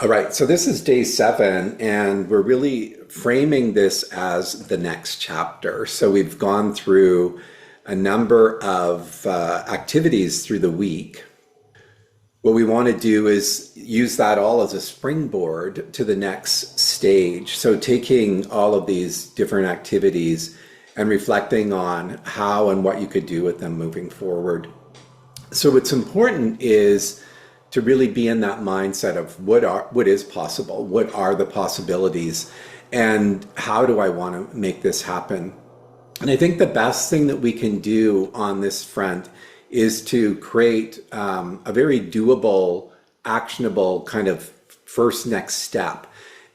All right, so this is day 7, and we're really framing this as the next chapter. So we've gone through a number of activities through the week. What we want to do is use that all as a springboard to the next stage. So taking all of these different activities and reflecting on how and what you could do with them moving forward. So what's important is to really be in that mindset of what is possible, what are the possibilities, and how do I want to make this happen. And I think the best thing that we can do on this front is to create a very doable, actionable kind of first next step.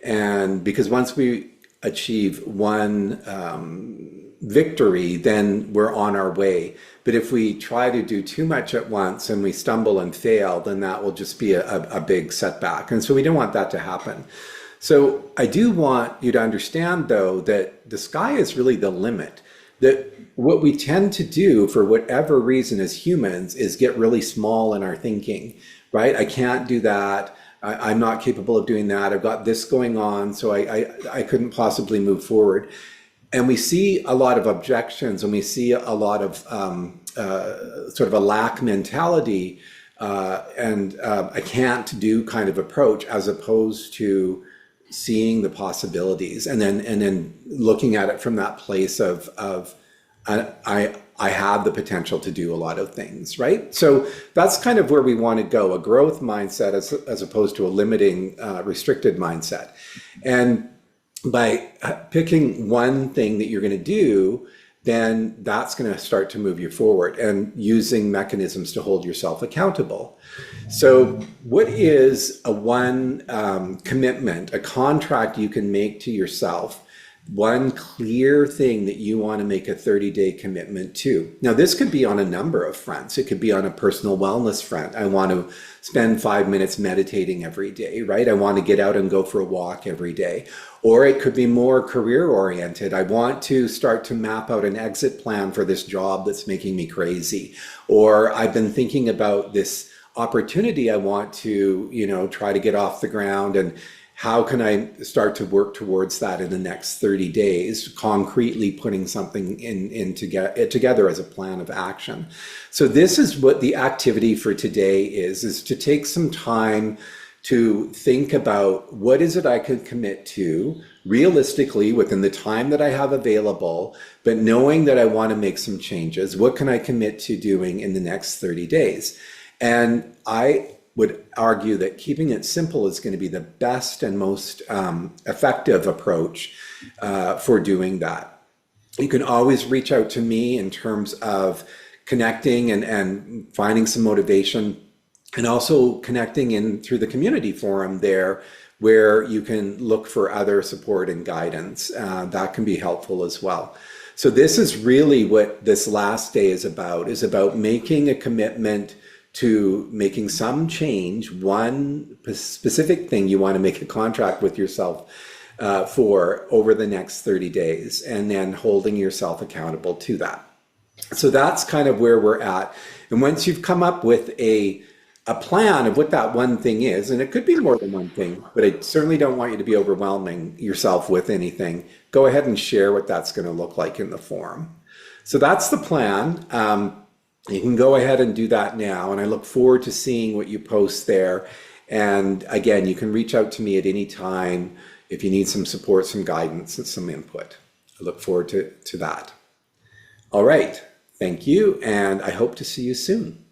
And because once we achieve one victory, then we're on our way. But if we try to do too much at once and we stumble and fail, then that will just be a big setback. And so we don't want that to happen. So I do want you to understand, though, that the sky is really the limit. That what we tend to do for whatever reason as humans is get really small in our thinking, right? I can't do that. I'm not capable of doing that. I've got this going on, so I couldn't possibly move forward. And we see a lot of objections, and we see a lot of sort of a lack mentality and I can't do kind of approach, as opposed to seeing the possibilities and then looking at it from that place of I have the potential to do a lot of things, right? So that's kind of where we want to go, a growth mindset as opposed to a limiting, restricted mindset. And by picking one thing that you're going to do, then that's going to start to move you forward, and using mechanisms to hold yourself accountable. So what is a one commitment, a contract you can make to yourself, one clear thing that you want to make a 30-day commitment to? Now, this could be on a number of fronts. It could be on a personal wellness front. I want to spend 5 minutes meditating every day, right? I want to get out and go for a walk every day. Or it could be more career oriented. I want to start to map out an exit plan for this job that's making me crazy. Or I've been thinking about this opportunity I want to, try to get off the ground, and how can I start to work towards that in the next 30 days, concretely putting something together as a plan of action. So this is what the activity for today is to take some time to think about what is it I can commit to realistically within the time that I have available, but knowing that I want to make some changes. What can I commit to doing in the next 30 days? And I would argue that keeping it simple is going to be the best and most effective approach for doing that. You can always reach out to me in terms of connecting and finding some motivation, and also connecting in through the community forum there, where you can look for other support and guidance. That can be helpful as well. So this is really what this last day is about making a commitment to making some change, one specific thing you want to make a contract with yourself for over the next 30 days, and then holding yourself accountable to that. So that's kind of where we're at. And once you've come up with a plan of what that one thing is, and it could be more than one thing, but I certainly don't want you to be overwhelming yourself with anything, go ahead and share what that's going to look like in the forum. So that's the plan. You can go ahead and do that now, and I look forward to seeing what you post there. And again, you can reach out to me at any time if you need some support, some guidance, and some input. I look forward to that. All right, thank you, and I hope to see you soon.